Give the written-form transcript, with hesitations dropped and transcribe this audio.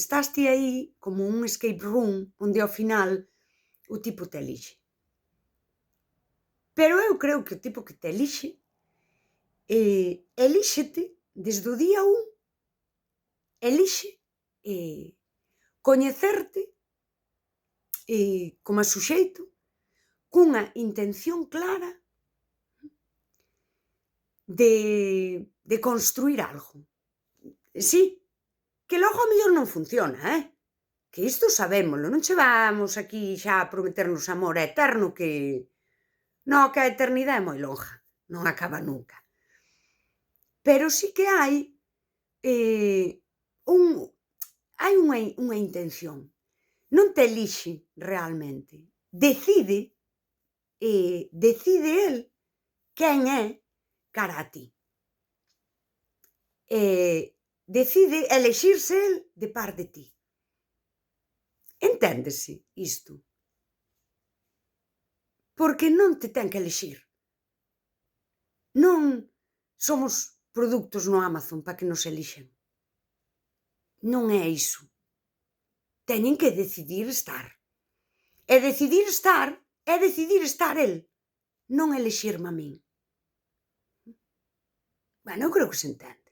estás ti aí como un escape room onde ao final o tipo te elixe. Pero eu creo que o tipo que te elixe, elíxete desde o día 1, elixe coñecerte coma suxeito, cunha intención clara de construír algo. Si, que logo ao mellor non funciona, que isto sabémolo, non che vamos aquí xa a prometernos amor eterno que que a eternidade é moi longa, non acaba nunca. Pero si que hai un hai unha intención. Non te elixe realmente, decide el quen é cara a ti. Decide elixirse el de par de ti. Enténdese isto? Porque non te ten que elixir. Non somos produtos no Amazon para que nos elixen. Non é iso. Teñen que decidir estar. E decidir estar é decidir estar el, non elixirme a min. Bueno, eu creo que se entende.